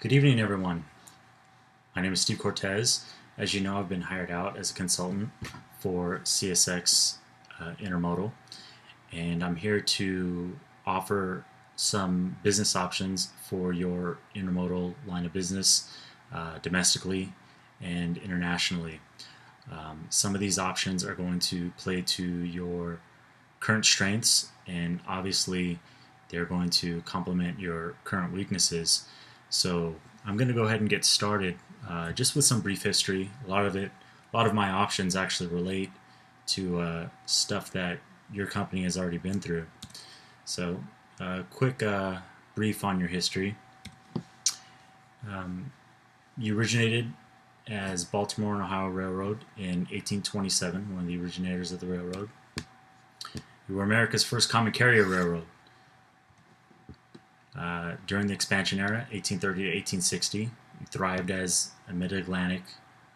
Good evening, everyone. My name is Steve Cortez. As you know, I've been hired out as a consultant for CSX Intermodal, and I'm here to offer some business options for your intermodal line of business domestically and internationally. Some of these options are going to play to your current strengths, and obviously they're going to complement your current weaknesses. So I'm going to go ahead and get started just with some brief history. A lot of my options actually relate to stuff that your company has already been through. So quick brief on your history. You originated as Baltimore and Ohio Railroad in 1827, one of the originators of the railroad. You were America's first common carrier railroad. During the expansion era, 1830 to 1860, you thrived as a mid-Atlantic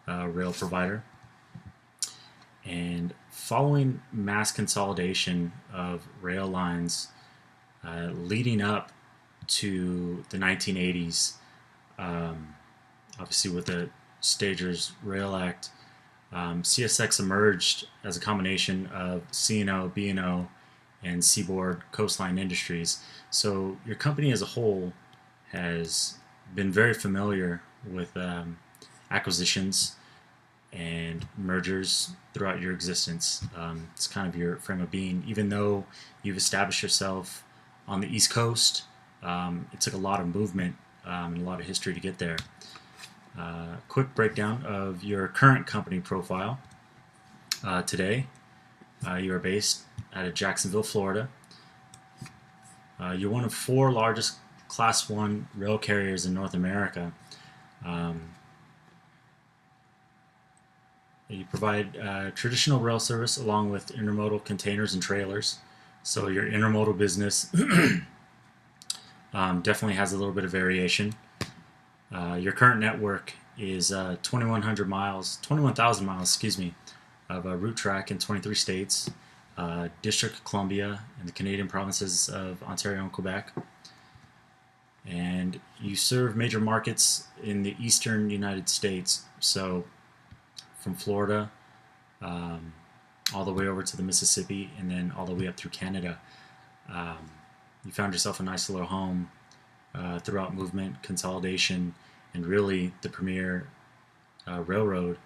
rail provider. And following mass consolidation of rail lines leading up to the 1980s, obviously with the Stagers Rail Act, CSX emerged as a combination of C&O, B&O, and seaboard coastline industries. So your company as a whole has been very familiar with acquisitions and mergers throughout your existence. It's kind of your frame of being. Even though you've established yourself on the East Coast, it took a lot of movement and a lot of history to get there. Quick breakdown of your current company profile. Today, you are based out of Jacksonville, Florida. You're one of 4 largest Class 1 rail carriers in North America. You provide traditional rail service along with intermodal containers and trailers. So your intermodal business definitely has a little bit of variation. Your current network is 21,000 miles, excuse me, of route track in 23 states, District of Columbia, and the Canadian provinces of Ontario and Quebec. And you serve major markets in the eastern United States, so from Florida all the way over to the Mississippi, and then all the way up through Canada. You found yourself a nice little home throughout movement, consolidation, and really the premier railroad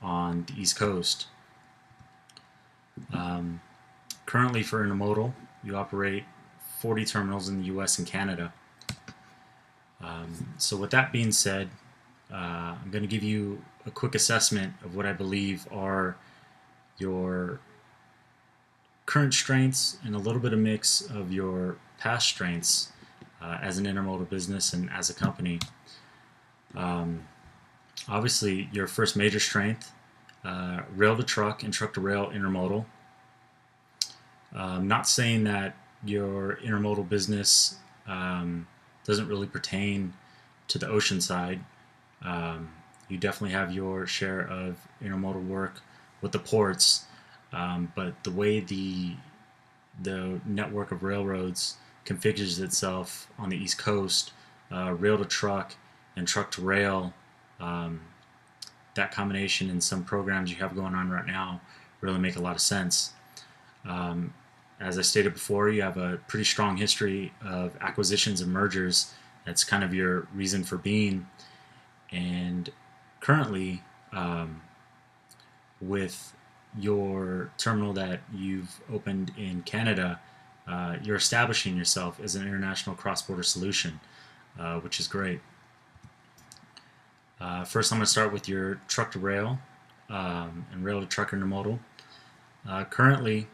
on the East Coast. Currently for intermodal, you operate 40 terminals in the US and Canada. So with that being said, I'm going to give you a quick assessment of what I believe are your current strengths and a little bit of mix of your past strengths as an intermodal business and as a company. Obviously, your first major strength, rail to truck and truck to rail intermodal. Not saying that your intermodal business doesn't really pertain to the ocean side. You definitely have your share of intermodal work with the ports, but the way the network of railroads configures itself on the East Coast, rail to truck and truck to rail, that combination and some programs you have going on right now really make a lot of sense. As I stated before, you have a pretty strong history of acquisitions and mergers. That's kind of your reason for being. And currently, with your terminal that you've opened in Canada, you're establishing yourself as an international cross-border solution, which is great. First, I'm going to start with your truck to rail and rail to truck intermodal. Currently,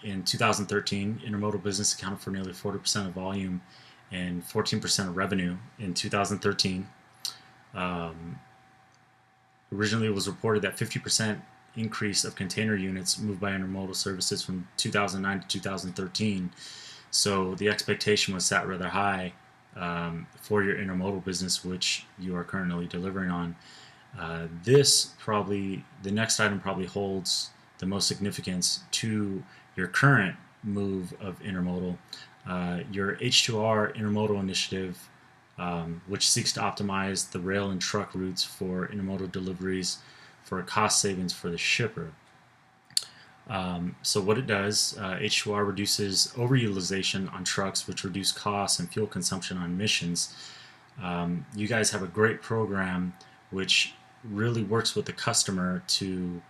in 2013, intermodal business accounted for nearly 40% of volume and 14% of revenue in 2013. Originally, it was reported that 50% increase of container units moved by intermodal services from 2009 to 2013. So the expectation was set rather high for your intermodal business, which you are currently delivering on. The next item probably holds the most significance to your current move of intermodal. Your H2R intermodal initiative which seeks to optimize the rail and truck routes for intermodal deliveries for cost savings for the shipper. So what it does, H2R reduces overutilization on trucks, which reduce costs and fuel consumption on emissions. You guys have a great program which really works with the customer to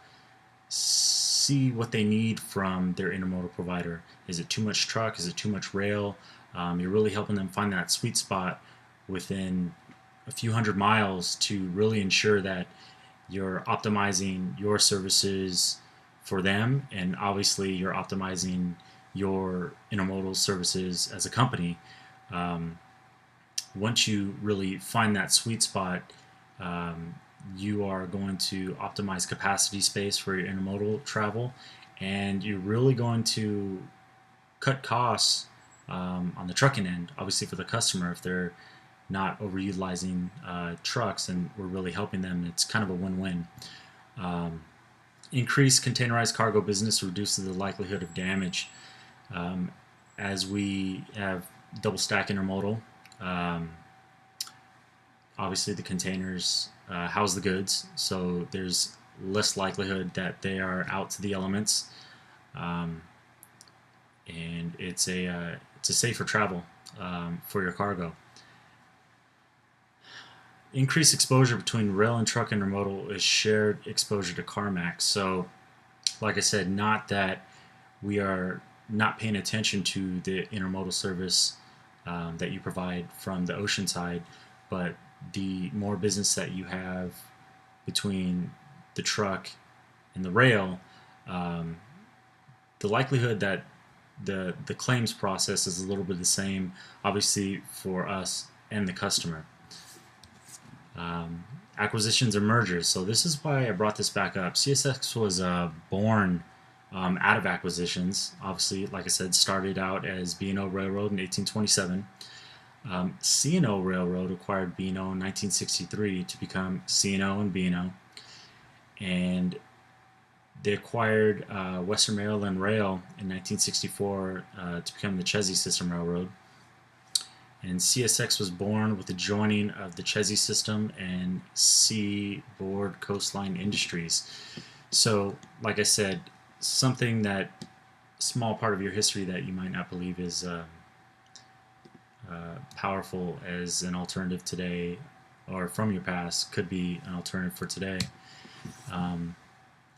see what they need from their intermodal provider. Is it too much truck? Is it too much rail? You're really helping them find that sweet spot within a few hundred miles to really ensure that you're optimizing your services for them, and obviously you're optimizing your intermodal services as a company. Once you really find that sweet spot, you are going to optimize capacity space for your intermodal travel, and you're really going to cut costs on the trucking end, obviously for the customer. If they're not overutilizing trucks, and we're really helping them, it's kind of a win-win. Increased containerized cargo business reduces the likelihood of damage. As we have double stack intermodal, obviously the containers house the goods, so there's less likelihood that they are out to the elements, and it's a safer travel for your cargo. Increased exposure between rail and truck intermodal is shared exposure to CarMax. So, like I said, not that we are not paying attention to the intermodal service that you provide from the ocean side, but the more business that you have between the truck and the rail, the likelihood that the claims process is a little bit the same, obviously, for us and the customer. Acquisitions or mergers. So this is why I brought this back up. CSX was born out of acquisitions. Obviously, like I said, started out as B&O Railroad in 1827. C&O Railroad acquired B&O in 1963 to become C&O and B&O. And they acquired Western Maryland Rail in 1964 to become the Chesney System Railroad. And CSX was born with the joining of the Chesney System and Seaboard Coastline Industries. So, like I said, something that small part of your history that you might not believe is powerful as an alternative today, or from your past, could be an alternative for today. And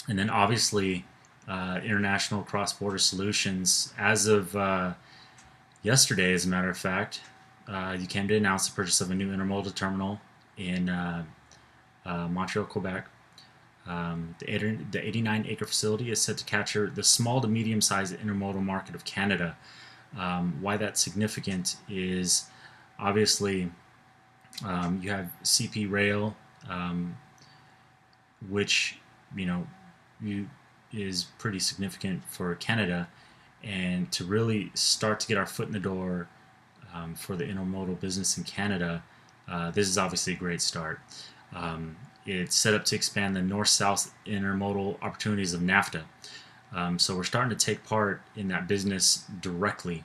then obviously, international cross-border solutions. As of yesterday, as a matter of fact, UCAMD announced the purchase of a new intermodal terminal in Montreal, Quebec. The 89-acre facility is set to capture the small to medium-sized intermodal market of Canada. Why that's significant is obviously you have CP Rail, which is pretty significant for Canada, and to really start to get our foot in the door for the intermodal business in Canada, this is obviously a great start. It's set up to expand the north-south intermodal opportunities of NAFTA. So we're starting to take part in that business directly.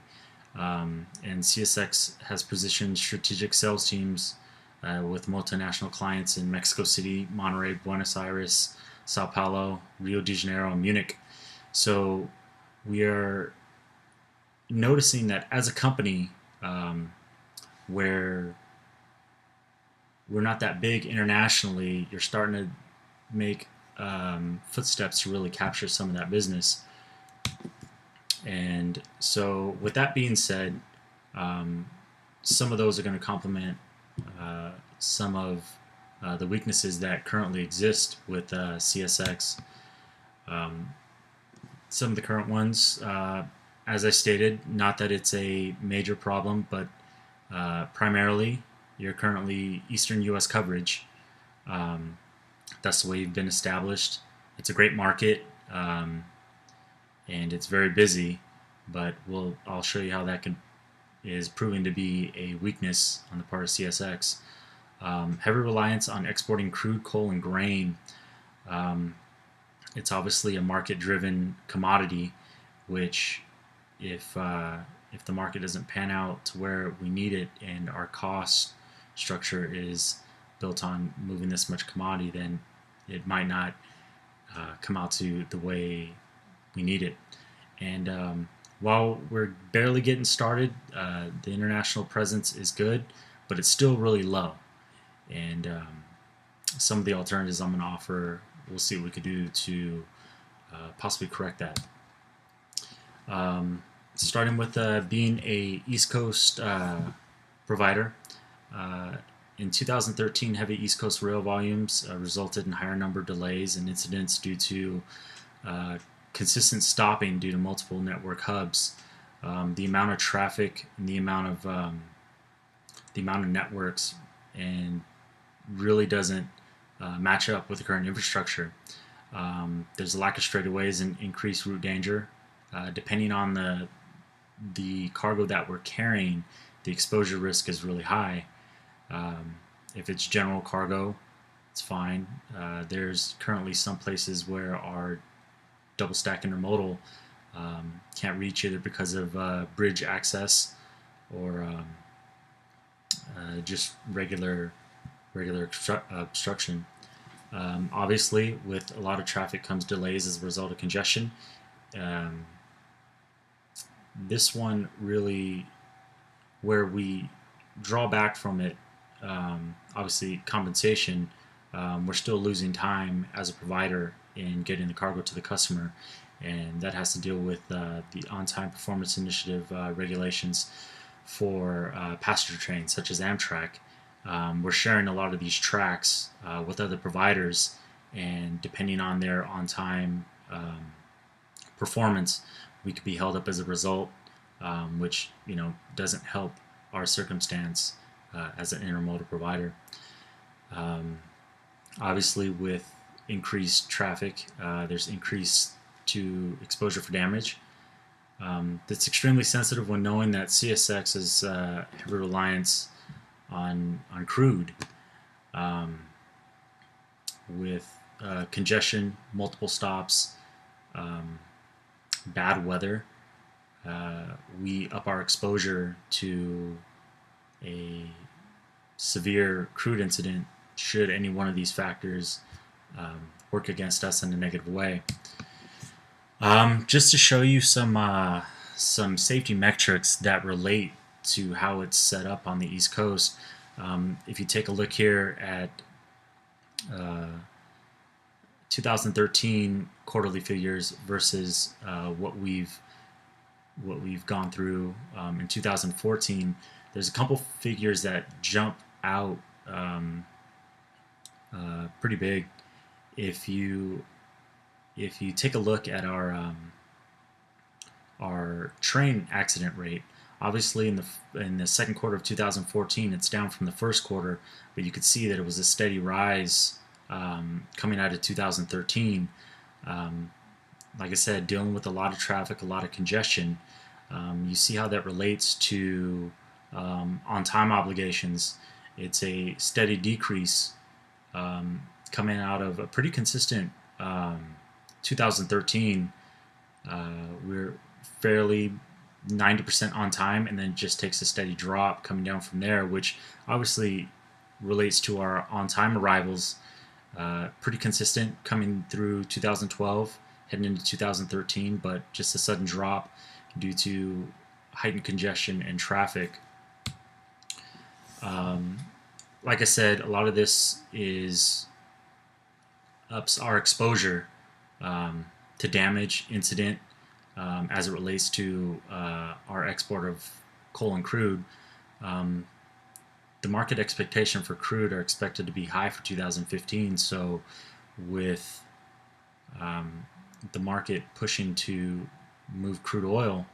And CSX has positioned strategic sales teams with multinational clients in Mexico City, Monterrey, Buenos Aires, Sao Paulo, Rio de Janeiro, and Munich. So we are noticing that as a company, where we're not that big internationally, you're starting to make footsteps to really capture some of that business. And so with that being said, some of those are going to complement some of the weaknesses that currently exist with CSX. Some of the current ones, as I stated, not that it's a major problem, but primarily you're currently Eastern U.S. coverage. That's the way you've been established. It's a great market, and it's very busy, but I'll show you how that is proving to be a weakness on the part of CSX. Heavy reliance on exporting crude, coal, and grain. It's obviously a market-driven commodity, which if the market doesn't pan out to where we need it and our costs structure is built on moving this much commodity, then it might not come out to the way we need it. And while we're barely getting started, the international presence is good, but it's still really low. And some of the alternatives I'm going to offer, we'll see what we could do to possibly correct that. Starting with being a East Coast provider. In 2013, heavy East Coast rail volumes resulted in higher number of delays and incidents due to consistent stopping due to multiple network hubs. The amount of traffic and the amount of networks and really doesn't match up with the current infrastructure. There's a lack of straightaways and increased route danger. Depending on the cargo that we're carrying, the exposure risk is really high. If it's general cargo, it's fine. There's currently some places where our double stack intermodal can't reach either because of bridge access or just regular obstruction. Obviously, with a lot of traffic comes delays as a result of congestion. This one really, where we draw back from it, obviously compensation, we're still losing time as a provider in getting the cargo to the customer, and that has to deal with the on-time performance initiative regulations for passenger trains such as Amtrak. We're sharing a lot of these tracks with other providers, and depending on their on-time performance, we could be held up as a result, which doesn't help our circumstance as an intermodal provider. Obviously, with increased traffic, there's increased to exposure for damage. That's extremely sensitive when knowing that CSX is heavy reliance on crude, with congestion, multiple stops, bad weather. We up our exposure to a severe crude incident should any one of these factors work against us in a negative way. Just to show you some safety metrics that relate to how it's set up on the East Coast. If you take a look here at 2013 quarterly figures versus what we've gone through in 2014, there's a couple figures that jump out pretty big. If you take a look at our train accident rate, obviously in the second quarter of 2014, it's down from the first quarter, but you could see that it was a steady rise coming out of 2013. Like I said, dealing with a lot of traffic, a lot of congestion. You see how that relates to on-time obligations. It's a steady decrease coming out of a pretty consistent 2013. We're fairly 90% on time, and then just takes a steady drop coming down from there, which obviously relates to our on-time arrivals. Pretty consistent coming through 2012, heading into 2013, but just a sudden drop due to heightened congestion and traffic. Like I said, a lot of this ups our exposure to damage, incident, as it relates to our export of coal and crude. The market expectation for crude are expected to be high for 2015, so with the market pushing to move crude oil,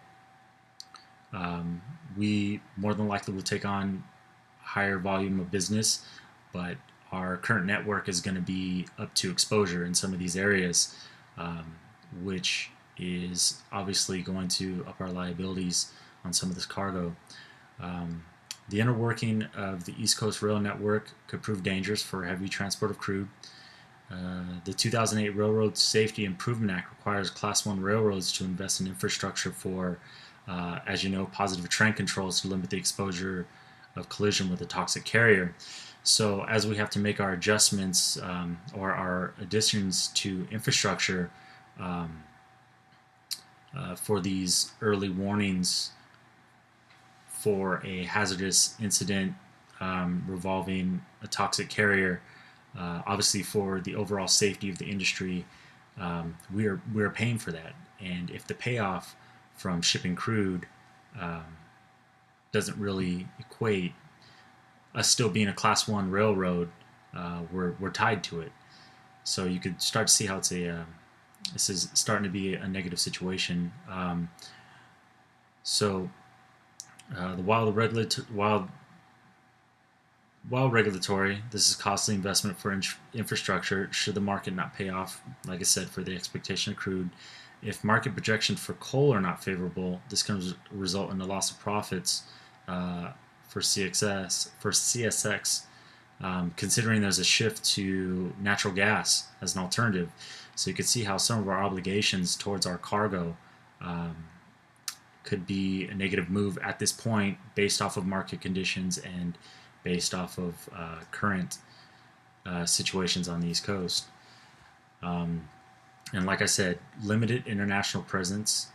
we more than likely will take on higher volume of business, but our current network is going to be up to exposure in some of these areas, which is obviously going to up our liabilities on some of this cargo. The inner working of the East Coast Rail Network could prove dangerous for heavy transport of crude. The 2008 Railroad Safety Improvement Act requires Class 1 railroads to invest in infrastructure for, as you know, positive trend controls to limit the exposure of collision with a toxic carrier. So as we have to make our adjustments or our additions to infrastructure um, for these early warnings for a hazardous incident revolving a toxic carrier, obviously for the overall safety of the industry, we're paying for that. And if the payoff from shipping crude um, doesn't really equate, us still being a Class One railroad, we're tied to it. So you could start to see how it's this is starting to be a negative situation. So while regulatory, this is costly investment for infrastructure should the market not pay off, like I said, for the expectation of crude. If market projections for coal are not favorable, this can result in the loss of profits for CSX, considering there's a shift to natural gas as an alternative. So you can see how some of our obligations towards our cargo could be a negative move at this point based off of market conditions and based off of current situations on the East Coast. And like I said, limited international presence.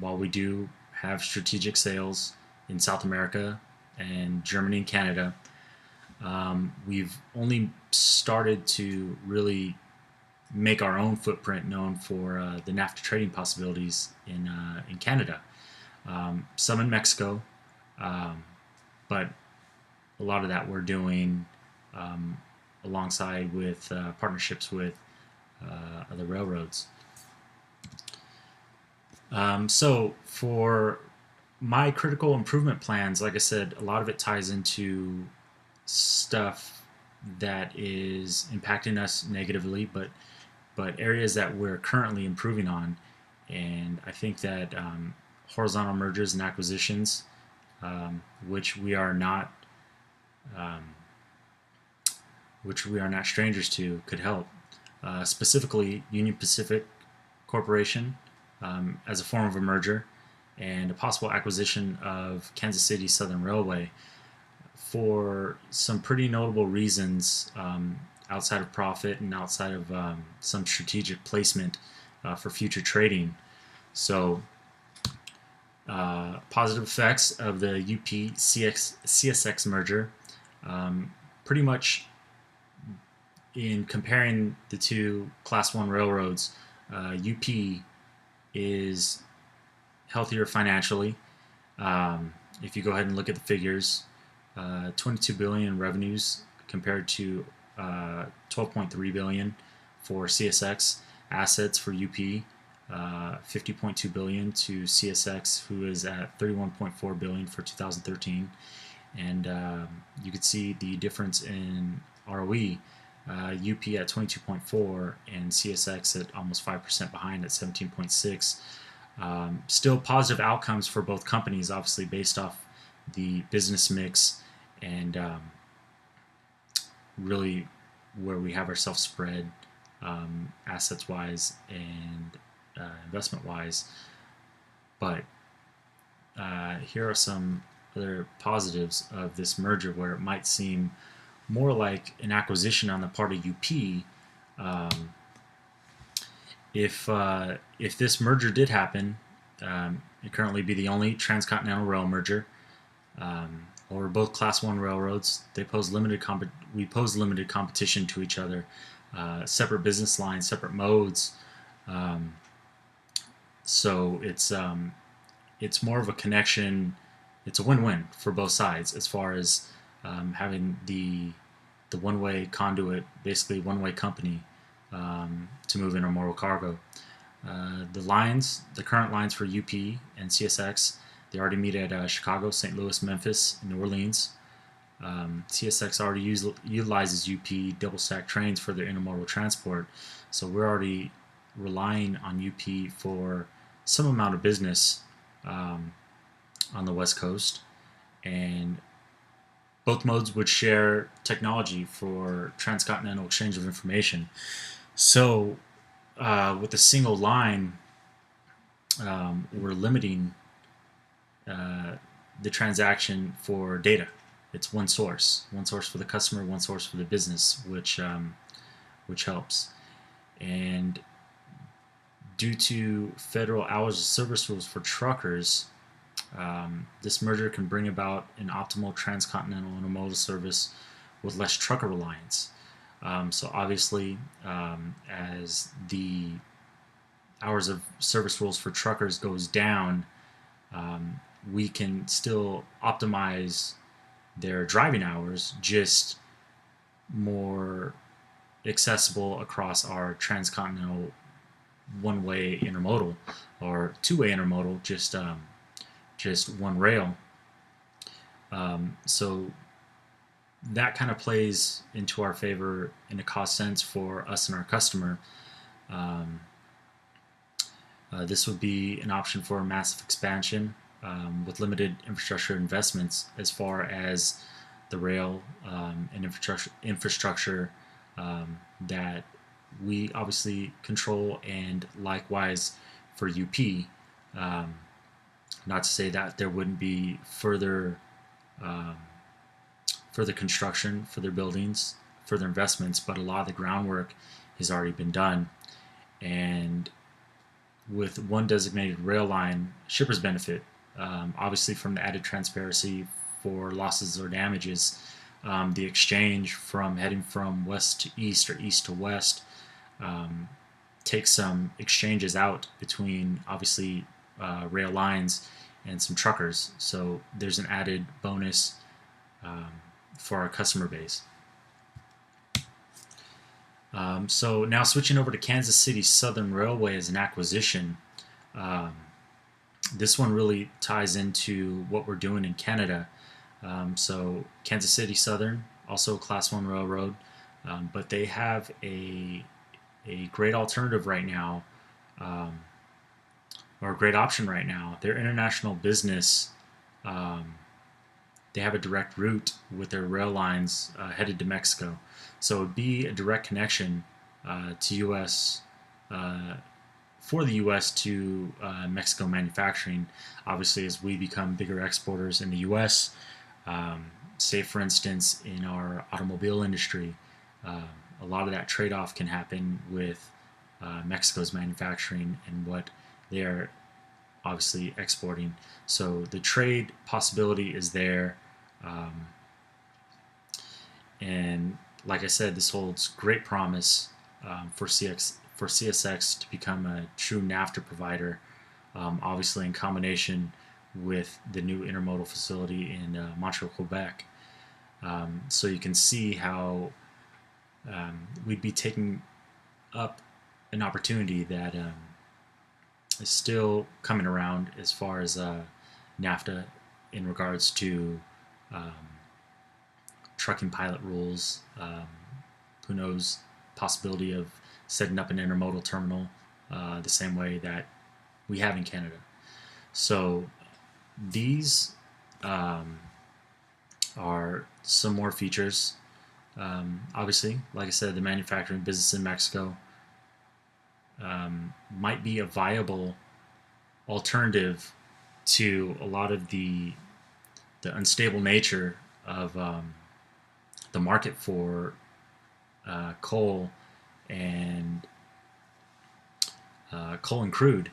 While we do have strategic sales in South America and Germany and Canada, we've only started to really make our own footprint known for the NAFTA trading possibilities in Canada. Some in Mexico, but a lot of that we're doing alongside with partnerships with other railroads. So for my critical improvement plans, like I said, a lot of it ties into stuff that is impacting us negatively, but areas that we're currently improving on. And I think that horizontal mergers and acquisitions, which we are not strangers to, could help. Specifically, Union Pacific Corporation as a form of a merger, and a possible acquisition of Kansas City Southern Railway for some pretty notable reasons outside of profit and outside of some strategic placement for future trading. So positive effects of the UP CSX merger, pretty much in comparing the two Class 1 railroads, UP is healthier financially. If you go ahead and look at the figures, 22 billion in revenues compared to 12.3 billion for CSX. Assets for UP, 50.2 billion to CSX, who is at 31.4 billion for 2013. And you could see the difference in ROE. UP at 22.4 and CSX at almost 5% behind at 17.6. Still positive outcomes for both companies, obviously based off the business mix and really where we have ourselves spread assets wise and investment wise. But here are some other positives of this merger where it might seem more like an acquisition on the part of UP. If this merger did happen, it'd currently be the only transcontinental rail merger. We're both Class 1 railroads. We pose limited competition to each other. Separate business lines, separate modes. So it's more of a connection. It's a win-win for both sides as far as having the one-way conduit, basically one-way company to move intermodal cargo. The current lines for UP and CSX, they already meet at Chicago, St. Louis, Memphis, and New Orleans. CSX already utilizes UP double-stack trains for their intermodal transport, so we're already relying on UP for some amount of business on the West Coast, and both modes would share technology for transcontinental exchange of information. So with a single line, we're limiting the transaction for data. it's one source for the customer, one source for the business, which helps. And due to federal hours of service rules for truckers, this merger can bring about an optimal transcontinental intermodal service with less trucker reliance. So obviously, as the hours of service rules for truckers goes down, we can still optimize their driving hours, just more accessible across our transcontinental one-way intermodal or two-way intermodal, just one rail. So that kind of plays into our favor in a cost sense for us and our customer. This would be an option for a massive expansion with limited infrastructure investments as far as the rail and infrastructure that we obviously control, and likewise for UP. Not to say that there wouldn't be further construction, further buildings, further investments, but a lot of the groundwork has already been done. And with one designated rail line, shippers benefit, obviously from the added transparency for losses or damages. The exchange from heading from west to east or east to west takes some exchanges out between obviously rail lines and some truckers. So there's an added bonus for our customer base. So now switching over to Kansas City Southern Railway as an acquisition. This one really ties into what we're doing in Canada. So Kansas City Southern, also a Class 1 railroad, but they have a great alternative right now, or a great option right now. Their international business, they have a direct route with their rail lines headed to Mexico. So it would be a direct connection to U.S. For the U.S. to Mexico manufacturing. Obviously, as we become bigger exporters in the U.S., say for instance in our automobile industry, a lot of that trade-off can happen with Mexico's manufacturing and what they are obviously exporting. So the trade possibility is there, and like I said, this holds great promise for CSX to become a true NAFTA provider, obviously in combination with the new intermodal facility in Montreal, Quebec. So you can see how we'd be taking up an opportunity that is still coming around as far as NAFTA in regards to trucking pilot rules. Who knows, possibility of setting up an intermodal terminal the same way that we have in Canada. So these are some more features. Obviously, like I said, the manufacturing business in Mexico might be a viable alternative to a lot of the unstable nature of the market for coal and crude.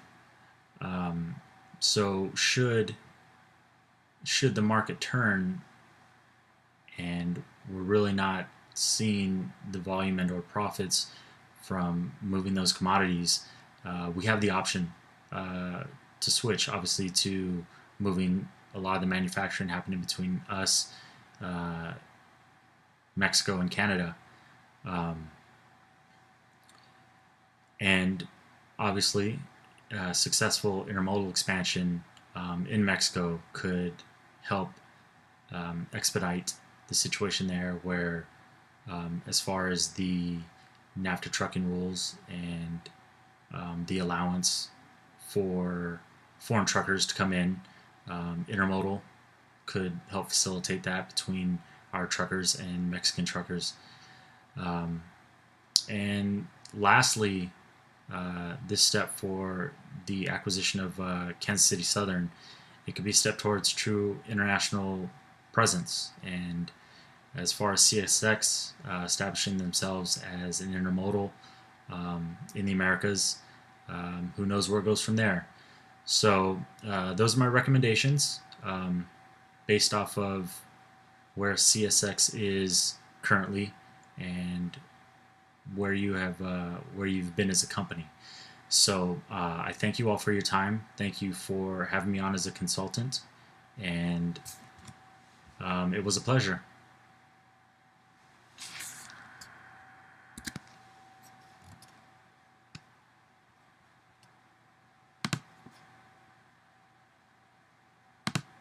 So should the market turn and we're really not seeing the volume and or profits from moving those commodities, we have the option to switch, obviously, to moving a lot of the manufacturing happening between us, Mexico, and Canada. And obviously, successful intermodal expansion in Mexico could help expedite the situation there, where as far as the NAFTA trucking rules and the allowance for foreign truckers to come in, intermodal could help facilitate that between our truckers and Mexican truckers. And lastly, this step for the acquisition of Kansas City Southern, it could be a step towards true international presence. And as far as CSX establishing themselves as an intermodal in the Americas, who knows where it goes from there. So those are my recommendations based off of where CSX is currently and where you've been as a company. So I thank you all for your time. Thank you for having me on as a consultant, and it was a pleasure.